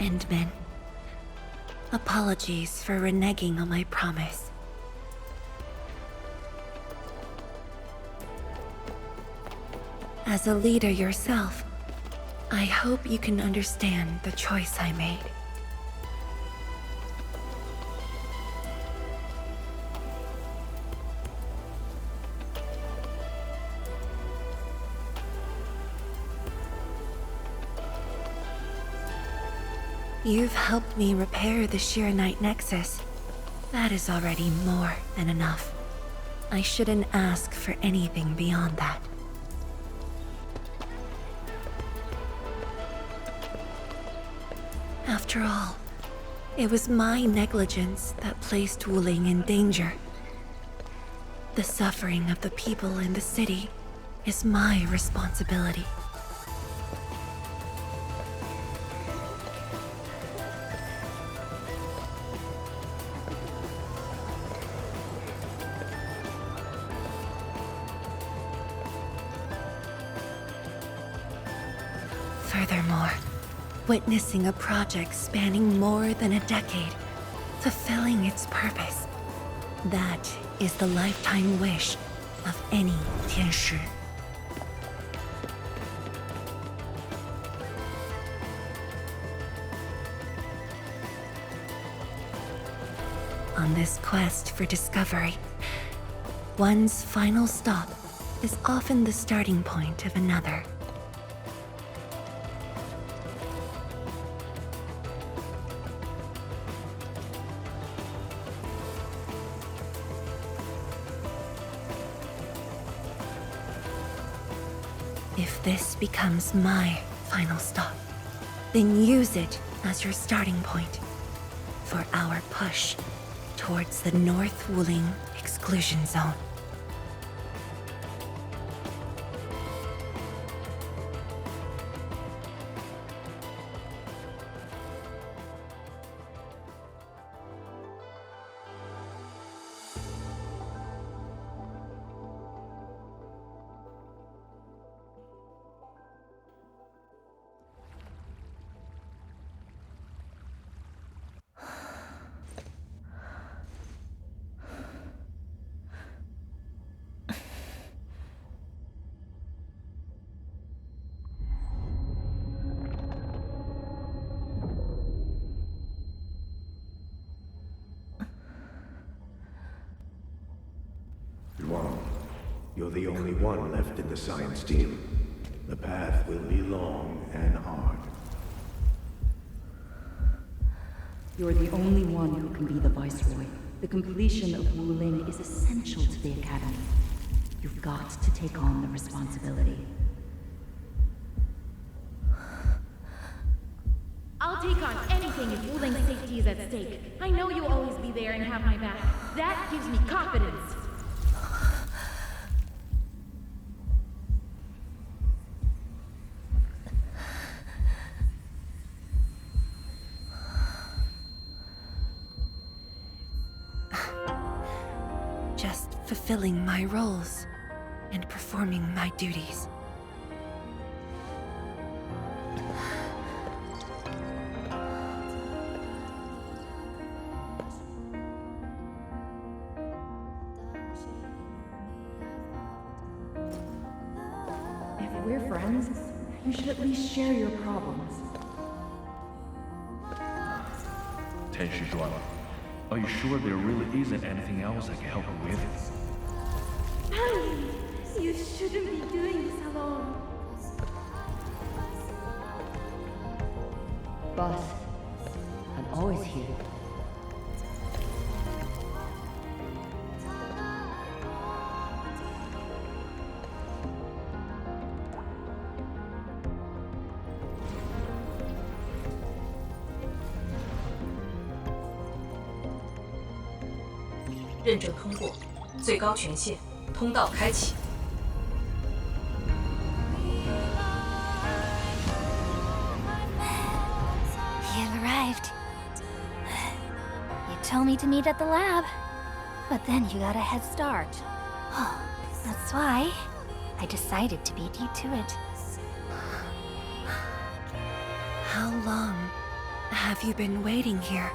Endman. Apologies for reneging on my promise. As a leader yourself, I hope you can understand the choice I made. You've helped me repair the Shiranite Nexus. That is already more than enough. I shouldn't ask for anything beyond that. After all, it was my negligence that placed Wuling in danger. The suffering of the people in the city is my responsibility. Furthermore, witnessing a project spanning more than a decade, fulfilling its purpose, that is the lifetime wish of any Tianshi. On this quest for discovery, one's final stop is often the starting point of another. If this becomes my final stop, then use it as your starting point for our push towards the North Wuling exclusion zone. You're the only one left in the science team. The path will be long and hard. You're the only one who can be the Viceroy. The completion of Wuling is essential to the Academy. You've got to take on the responsibility. I'll take on anything if Wuling's safety is at stake. I know you'll always be there and have my back. That gives me confidence. Just fulfilling my roles and performing my duties. If we're friends, you should at least share your problems. Tenshi Zhuan, are you sure there really isn't anything else I can help you with? You shouldn't be doing this alone. Boss, I'm always here.认证通过，最高权限，通道开启。 You've arrived. You told me to meet at the lab, but then you got a head start. That's why I decided to beat you to it. How long Have you been waiting here?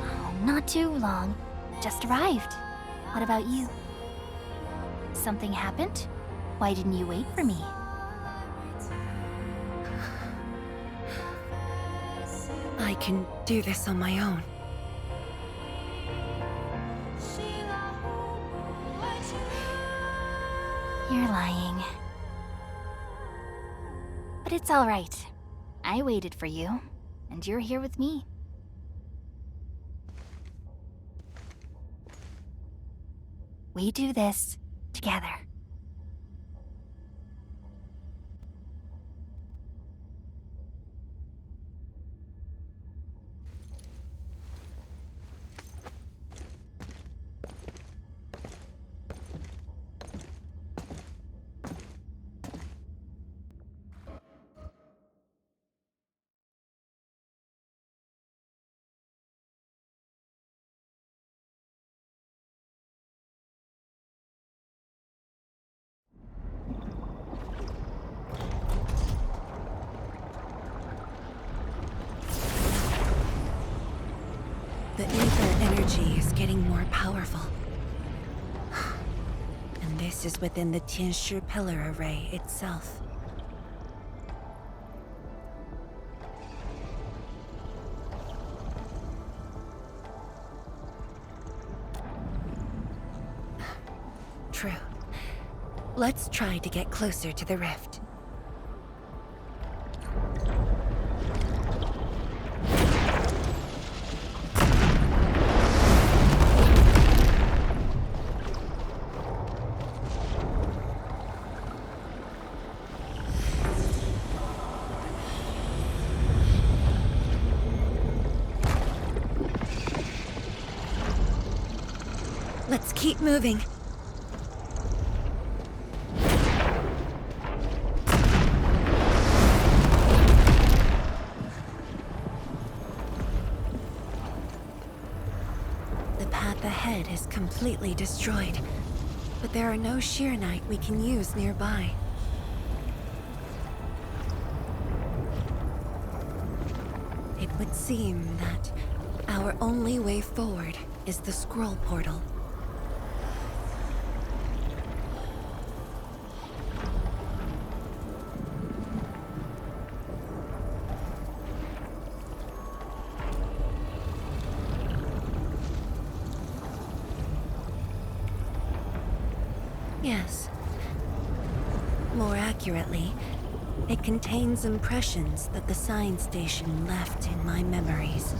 Oh, not too long. Just arrived. What about you? Something happened? Why didn't you wait for me? I can do this on my own. You're lying. But it's all right. I waited for you, and you're here with me. We do this together. The ether energy is getting more powerful. And this is within the Tianshi pillar array itself. True. Let's try to get closer to the rift. Let's keep moving. The path ahead is completely destroyed, but there are no Arknights we can use nearby. It would seem that our only way forward is the scroll portal. Yes. More accurately, it contains impressions that the science station left in my memories.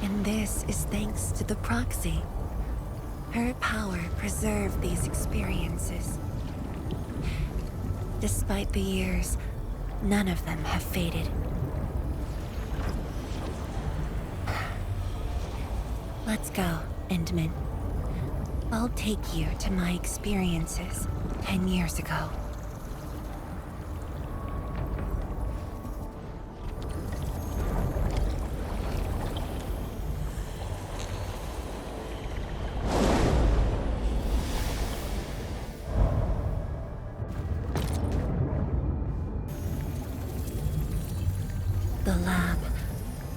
And this is thanks to the proxy. Her power preserved these experiences. Despite the years, none of them have faded. Let's go, Endman. I'll take you to my experiences 10 years ago. The lab.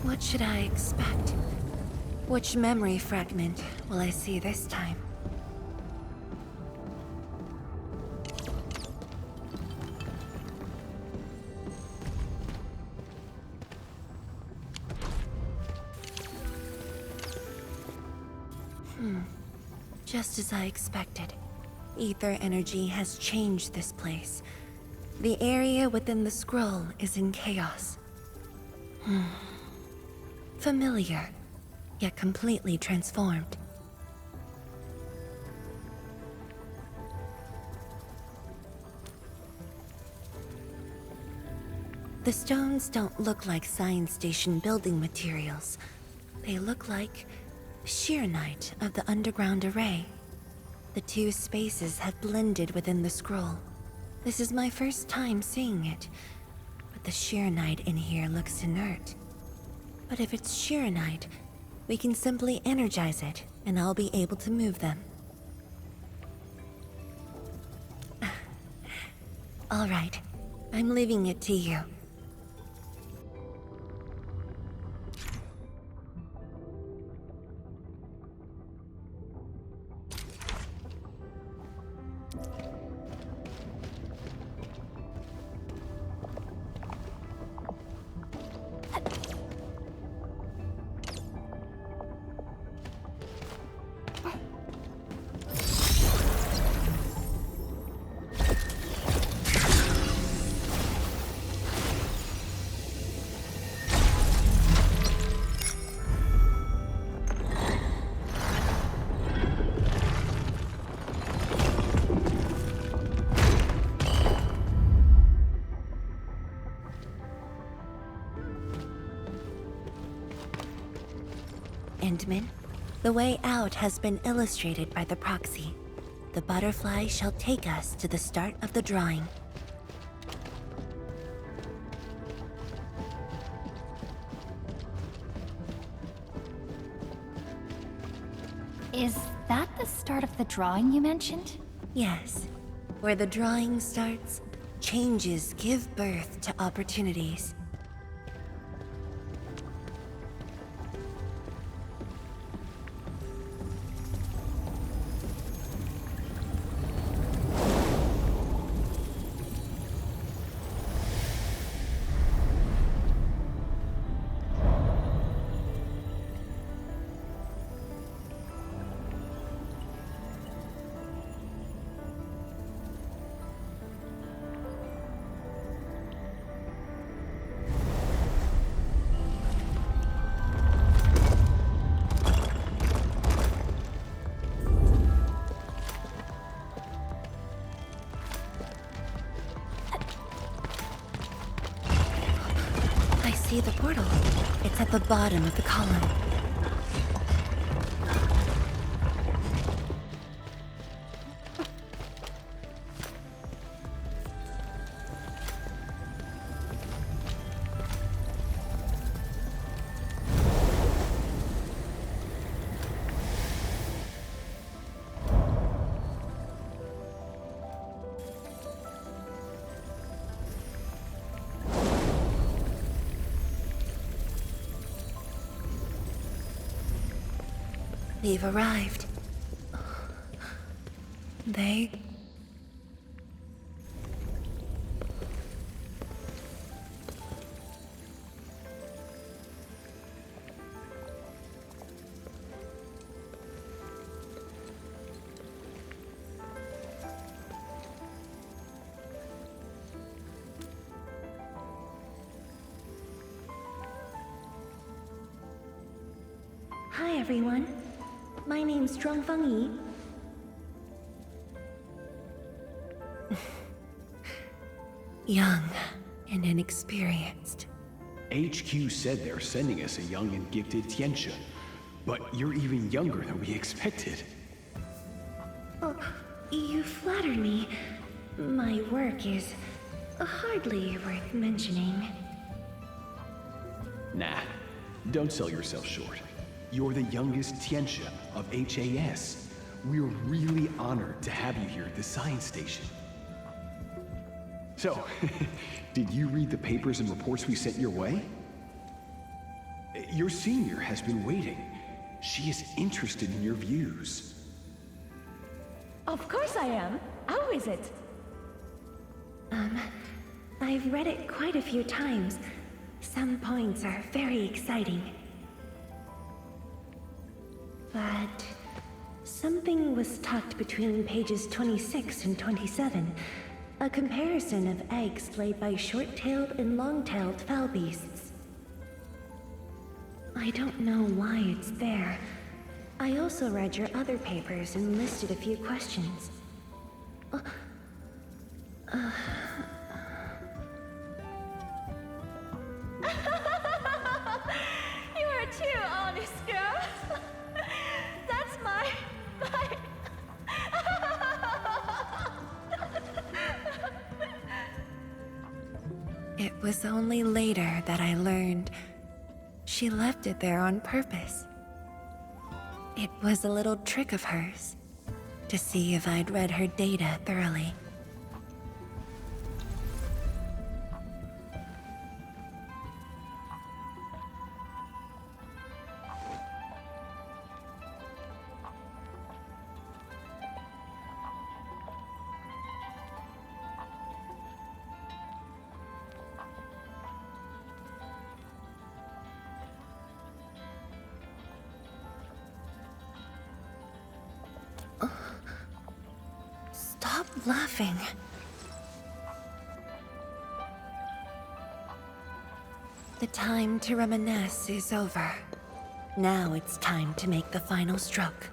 What should I expect? Which memory fragment will I see this time? Just as I expected. Ether energy has changed this place. The area within the scroll is in chaos. Familiar, yet completely transformed. The stones don't look like science station building materials. They look like Arknights of the underground array. The two spaces have blended within the scroll. This is my first time seeing it, but the Arknight in here looks inert. But if it's Arknight, we can simply energize it, and I'll be able to move them. All right, I'm leaving it to you. Sandman. The way out has been illustrated by the proxy. The butterfly shall take us to the start of the drawing. Is that the start of the drawing you mentioned? Yes. Where the drawing starts, changes give birth to opportunities. See the portal. It's at the bottom of the column. We've arrived. They... Hi, everyone. My name's Zhuangfeng Yi. Young and inexperienced. HQ said they're sending us a young and gifted Tianxia, but you're even younger than we expected. Oh, you flatter me. My work is hardly worth mentioning. Nah, don't sell yourself short. You're the youngest Tianxia of HAS. We're really honored to have you here at the science station. So, did you read the papers and reports we sent your way? Your senior has been waiting. She is interested in your views. Of course I am. How is it? I've read it quite a few times. Some points are very exciting. But something was tucked between pages 26 and 27. A comparison of eggs laid by short-tailed and long-tailed fowl beasts. I don't know why it's there. I also read your other papers and listed a few questions. You are too honest, girl. That's my... It was only later that I learned she left it there on purpose. It was a little trick of hers to see if I'd read her data thoroughly. Stop laughing. The time to reminisce is over. Now it's time to make the final stroke.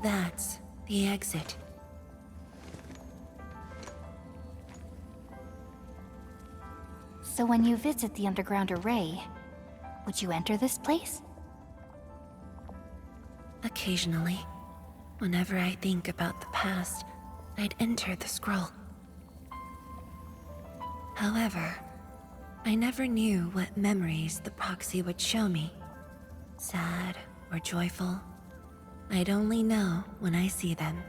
That's the exit. So when you visit the underground array, Would you enter this place? Occasionally, whenever I think about the past, I'd enter the scroll. However, I never knew what memories the proxy would show me. Sad or joyful, I'd only know when I see them.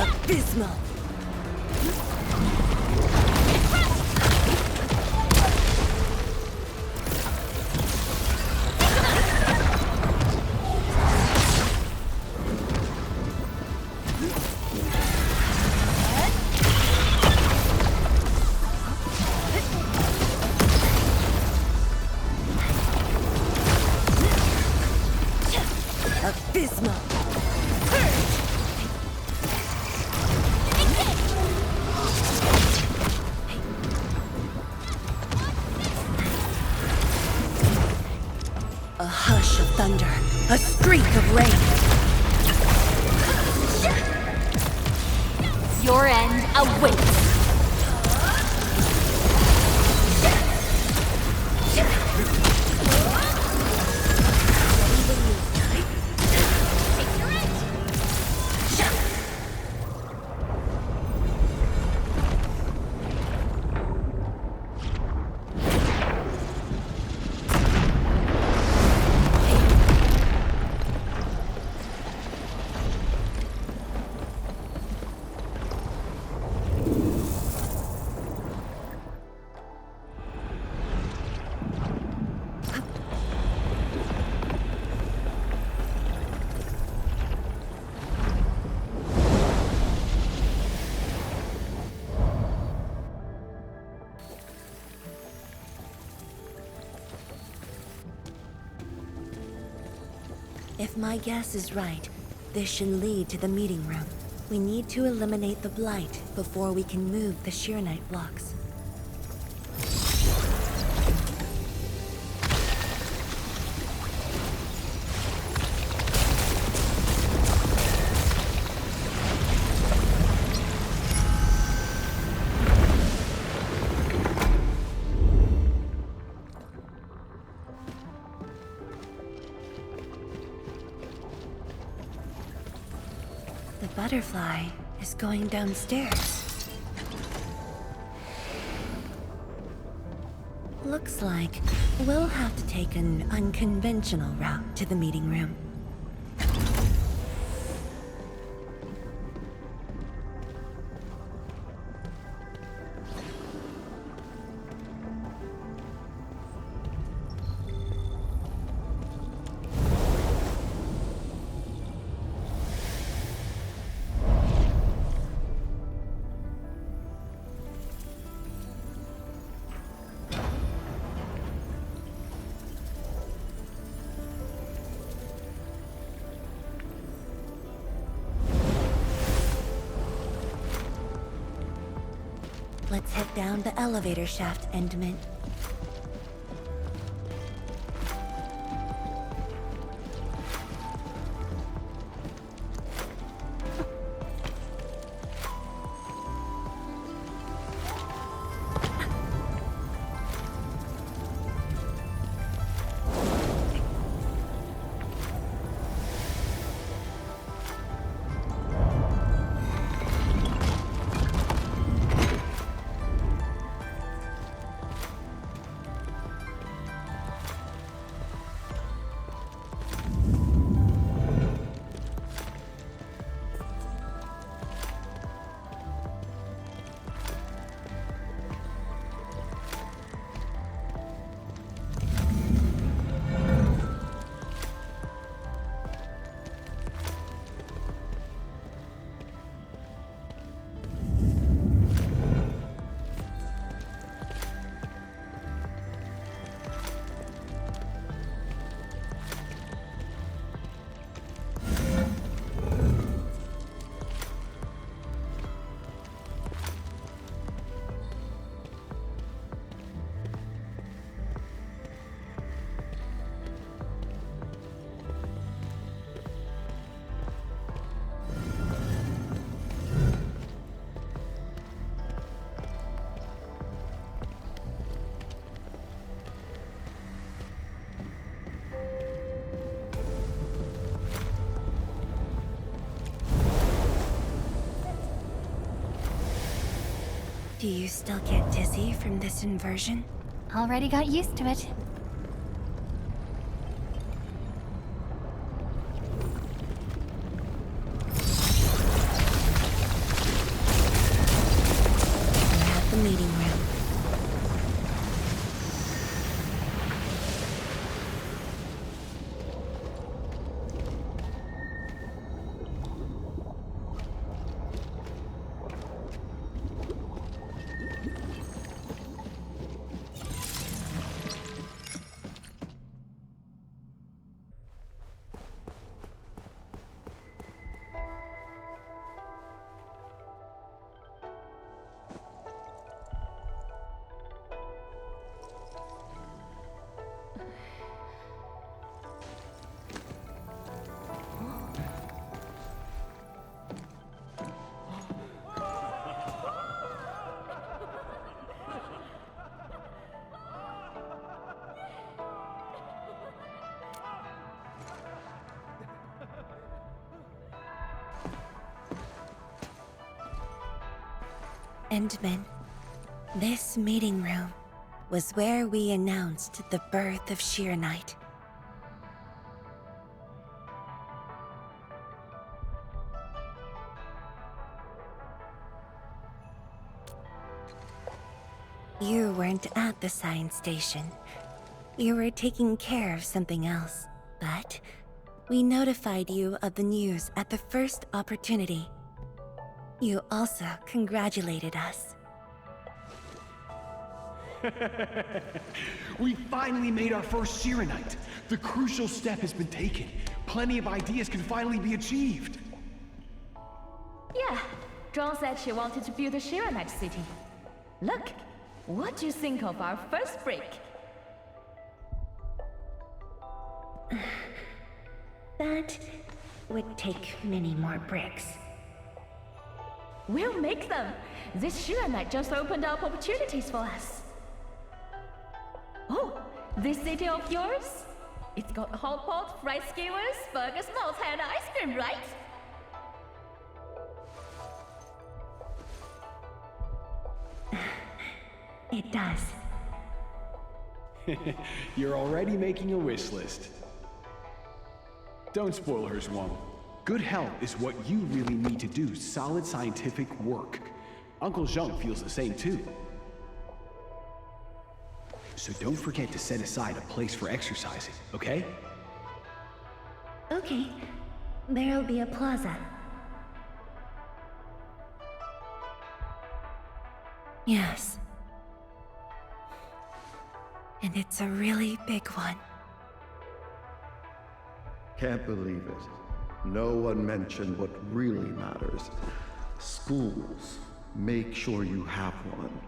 Abysmal! Abysmal! A hush of thunder, a streak of rain. Your end awaits. If my guess is right, this should lead to the meeting room. We need to eliminate the blight before we can move the Sheer Knight blocks. The butterfly is going downstairs. Looks like we'll have to take an unconventional route to the meeting room. Let's head down the elevator shaft, Endman. Do you still get dizzy from this inversion? Already got used to it. We're at the meeting room. Endman, this meeting room was where we announced the birth of Sheer Knight. You weren't at the science station. You were taking care of something else, but we notified you of the news at the first opportunity. You also congratulated us. We finally made our first Shiranite. The crucial step has been taken. Plenty of ideas can finally be achieved. Yeah, Dawn said she wanted to build a Shiranite city. Look, what do you think of our first brick? That would take many more bricks. We'll make them! This Shiranite just opened up opportunities for us. Oh, this city of yours? It's got hot pot, fried skewers, burgers, malts, and ice cream, right? It does. You're already making a wish list. Don't spoil her, Zhuang. Good health is what you really need to do solid scientific work. Uncle Zheng feels the same too. So don't forget to set aside a place for exercising, okay? Okay. There'll be a plaza. Yes. And it's a really big one. Can't believe it. No one mentioned what really matters. Schools. Make sure you have one.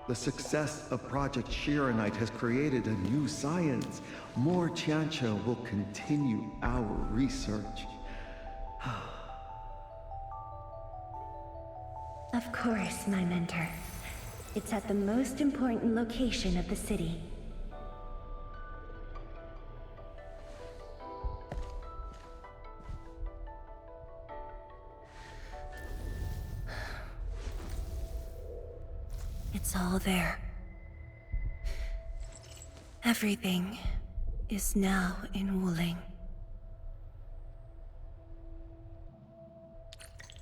The success of Project Shiranite has created a new science. More Tiantia will continue our research. Of course, my mentor. It's at the most important location of the city. It's all there. Everything is now in Wuling.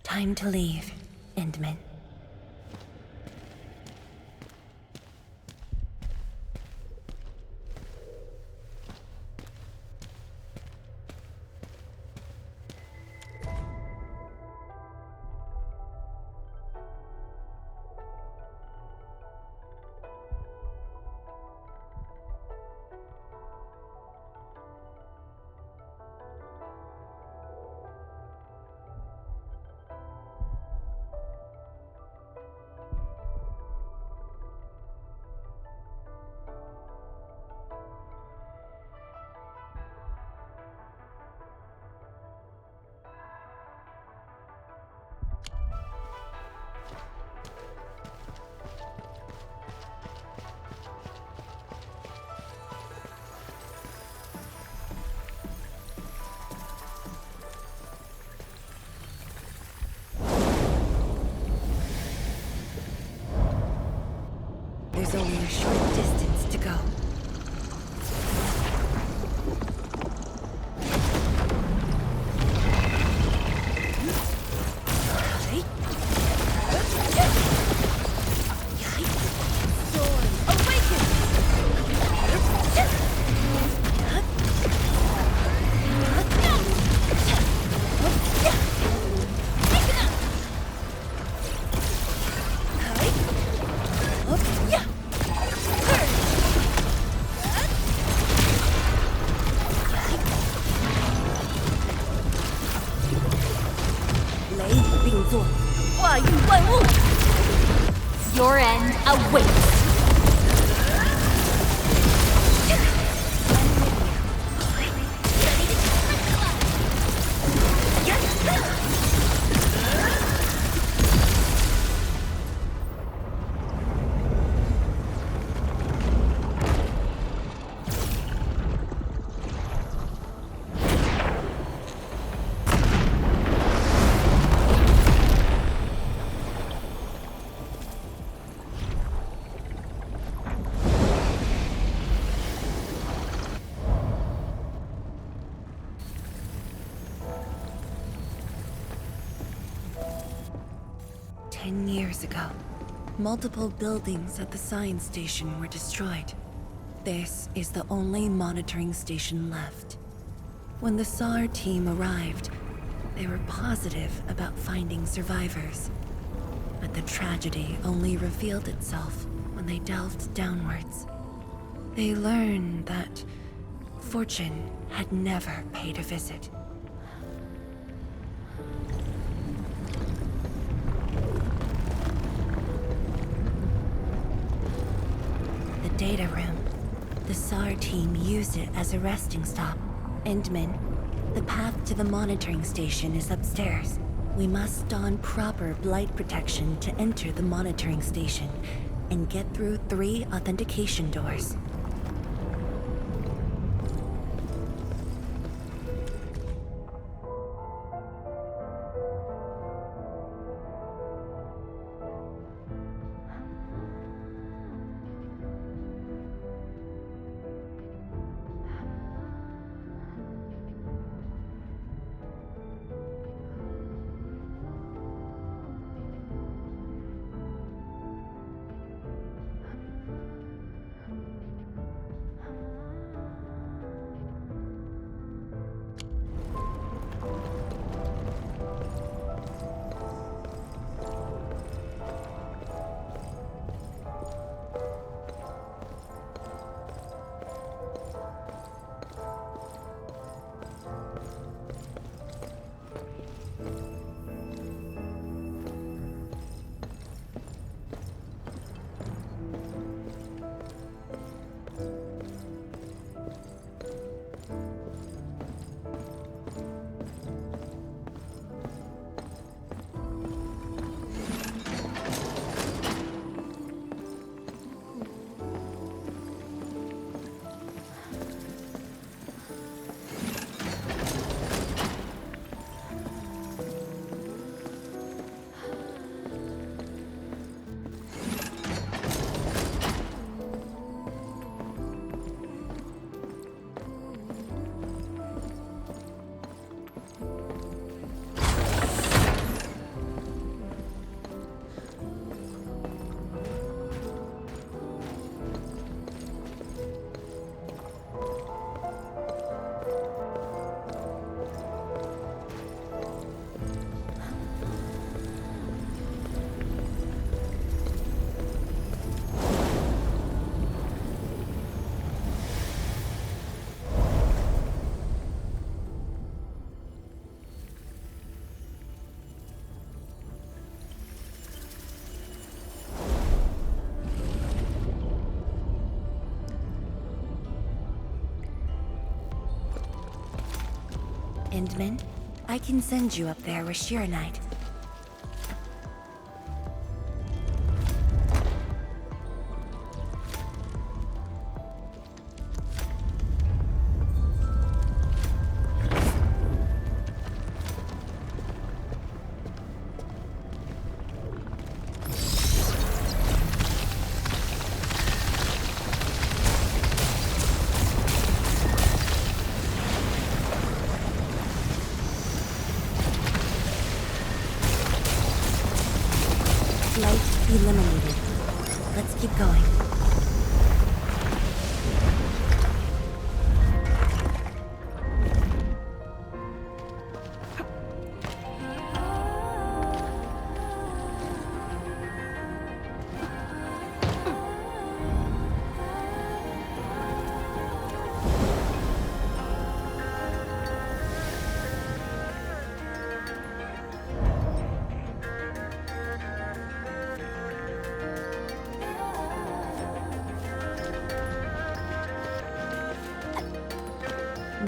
Time to leave, Endman. There's only a short distance to go. Your end awaits. Years ago, multiple buildings at the science station were destroyed. This is the only monitoring station left. When the SAR team arrived, they were positive about finding survivors. But the tragedy only revealed itself when they delved downwards. They learned that fortune had never paid a visit. Data room. The SAR team used it as a resting stop. Endman, the path to the monitoring station is upstairs. We must don proper blight protection to enter the monitoring station and get through 3 authentication doors. Endman, I can send you up there with Shiranite.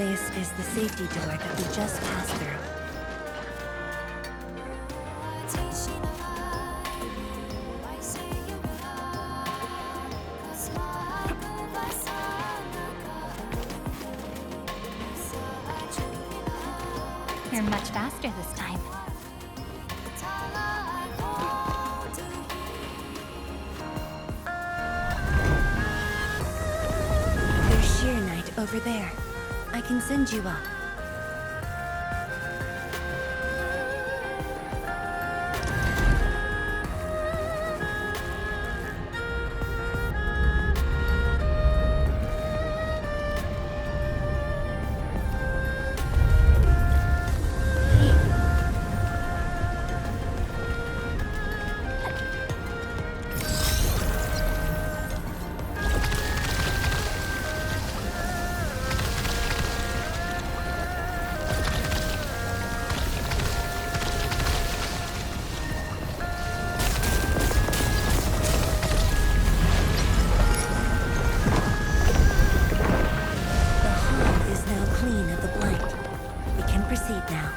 This is the safety door that we just passed through. You're much faster this time. There's Sheer Knight over there. I can send you up. Proceed now.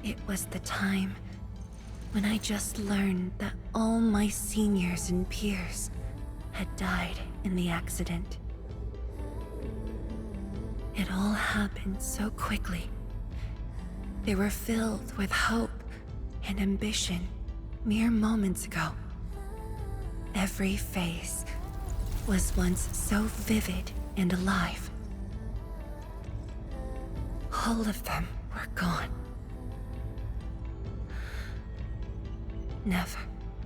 It was the time when I just learned that all my seniors and peers had died in the accident. It all happened so quickly. They were filled with hope and ambition mere moments ago. Every face was once so vivid and alive. All of them were gone. Never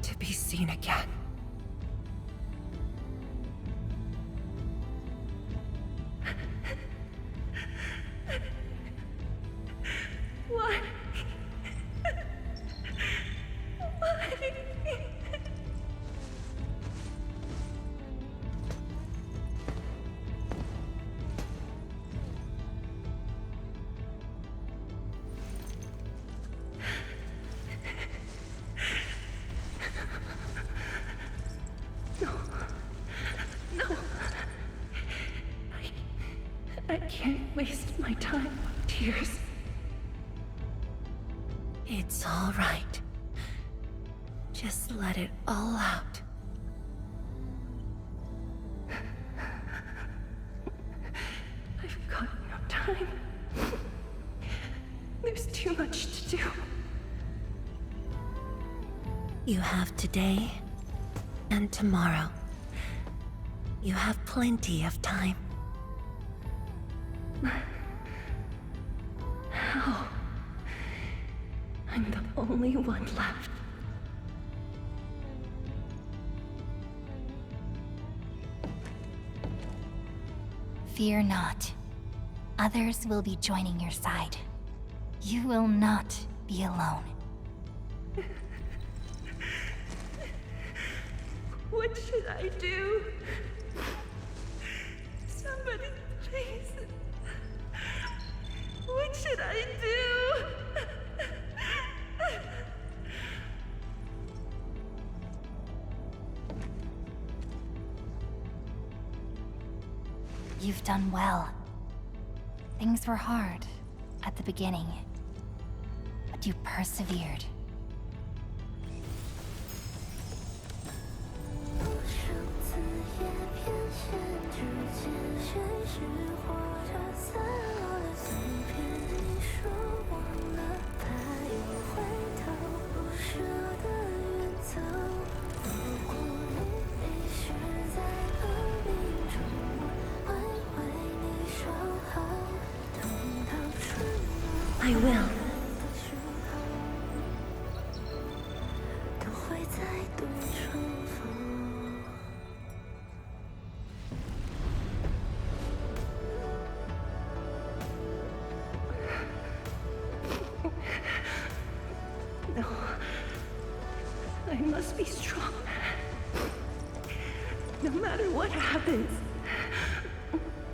to be seen again. Why? I can't waste my time on tears. It's all right. Just let it all out. I've got no time. There's too much to do. You have today and tomorrow. You have plenty of time. How? I'm the only one left. Fear not. Others will be joining your side. You will not be alone. What should I do? Somebody, please. What should I do? You've done well. Things were hard at the beginning, but you persevered. I will. No. I must be strong. No matter what happens,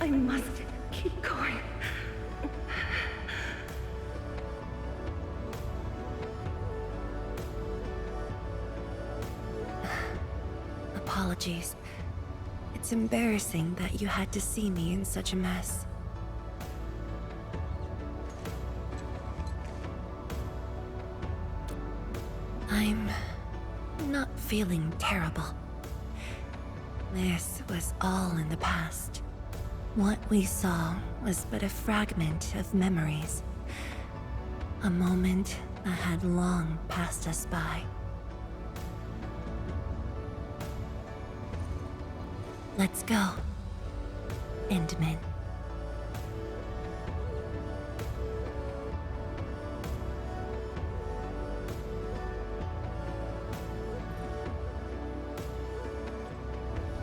I must keep going. Apologies. It's embarrassing that you had to see me in such a mess. I'm not feeling terrible. This was all in the past. What we saw was but a fragment of memories. A moment that had long passed us by. Let's go, Endman.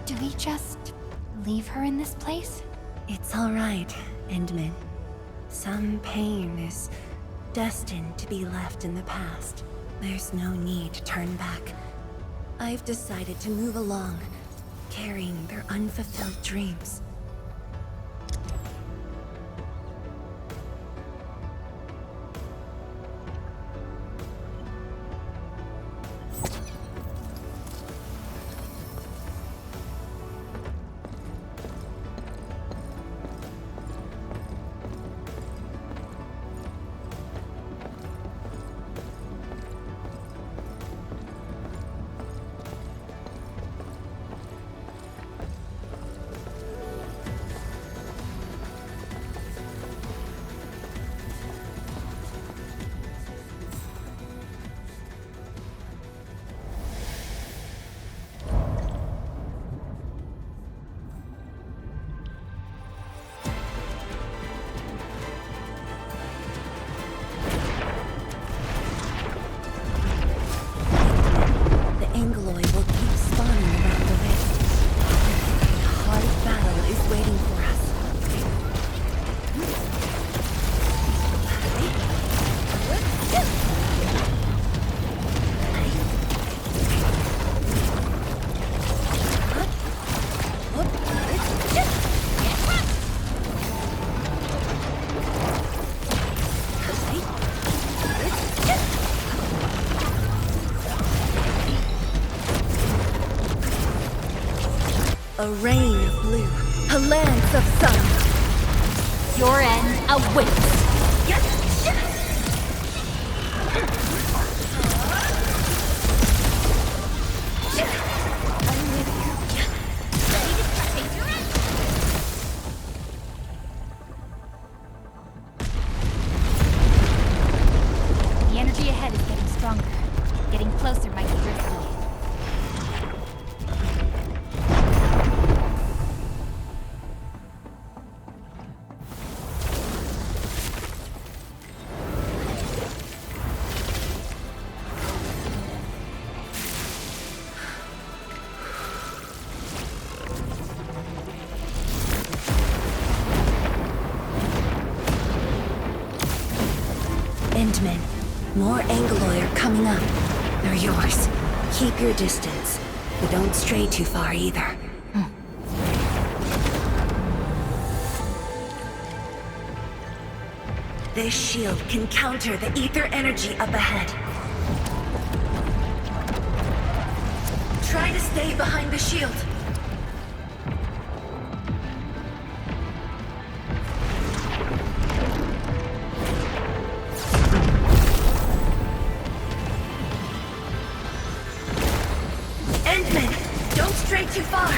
Do we just leave her in this place? It's all right, Endman. Some pain is destined to be left in the past. There's no need to turn back. I've decided to move along, carrying their unfulfilled dreams. A rain of blue, a lance of sun. Your end awaits. The energy ahead is getting stronger. Getting closer might be risky. Endman, more Angoloi are coming up. They're yours. Keep your distance, but don't stray too far either. This shield can counter the ether energy up ahead. Try to stay behind the shield. Endman, don't stray too far.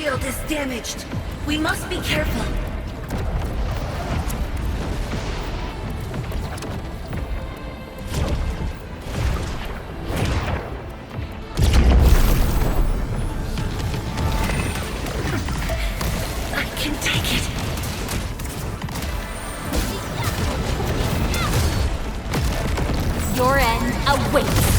shield is damaged. We must be careful. I can take it. Your end awaits.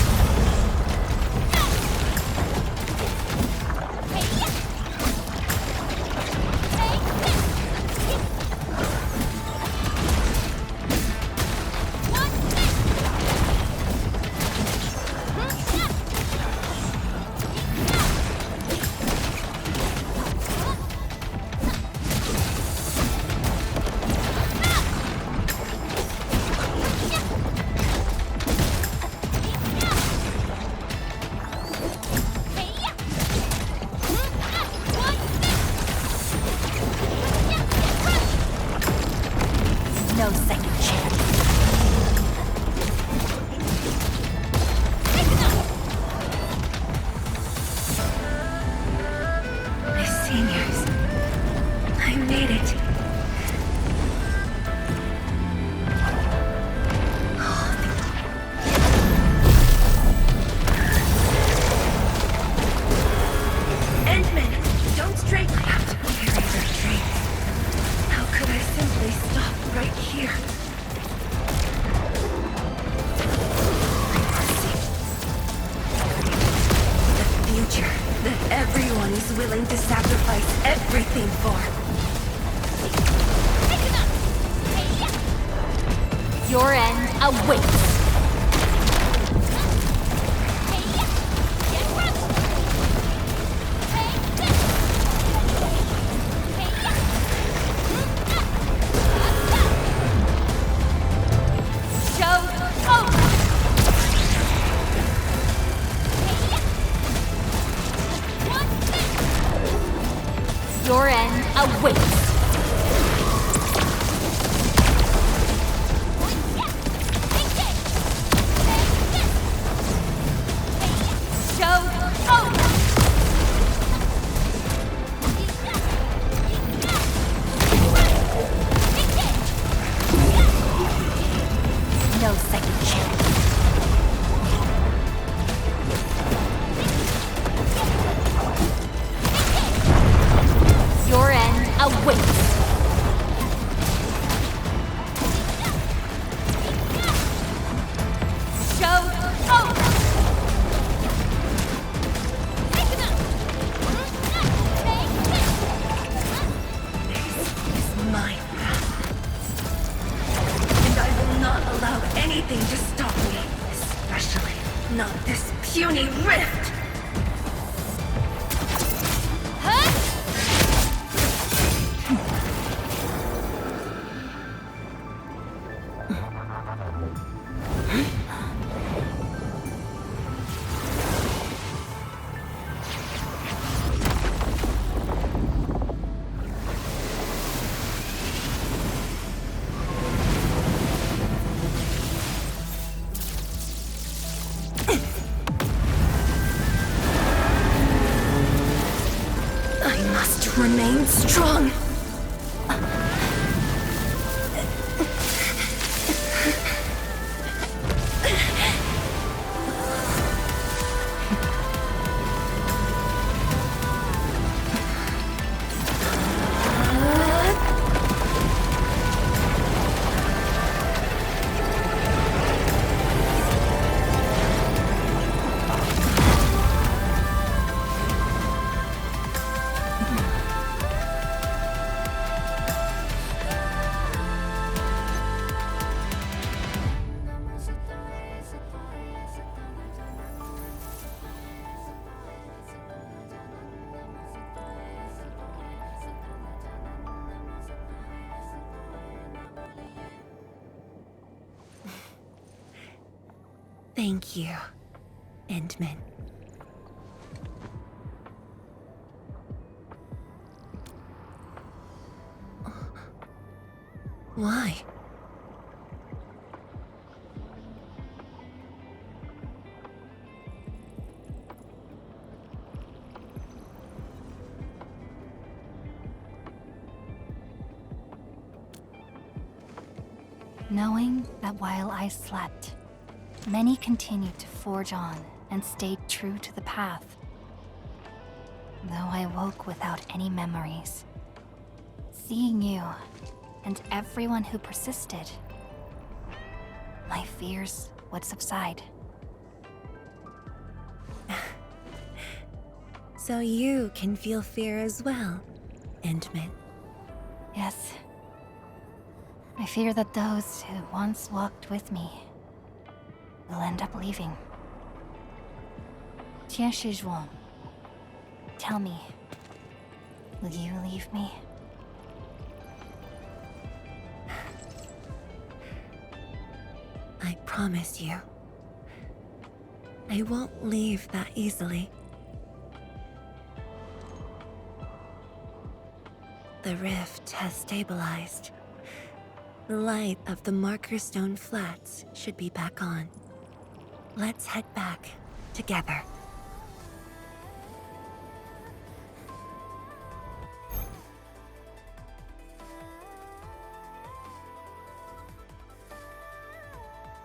No second chance. My seniors. I made it. Endman, don't stray. I have to carry their traits. How could I simply stop right here? The future that everyone is willing to sacrifice everything for. Your end awaits. Your end awaits. Show over. No second chance. Your end awaits. Show over. This is my path. And I will not allow anything to stop me. Especially not this puny rift! I must remain strong. Thank you, Endman. Why? Knowing that while I slept, many continued to forge on and stayed true to the path. Though I woke without any memories, seeing you and everyone who persisted, my fears would subside. So you can feel fear as well, Endman. Yes. I fear that those who once walked with me will end up leaving. Tian Shizhuang, tell me, will you leave me? I promise you. I won't leave that easily. The rift has stabilized. The light of the Marker Stone Flats should be back on. Let's head back together.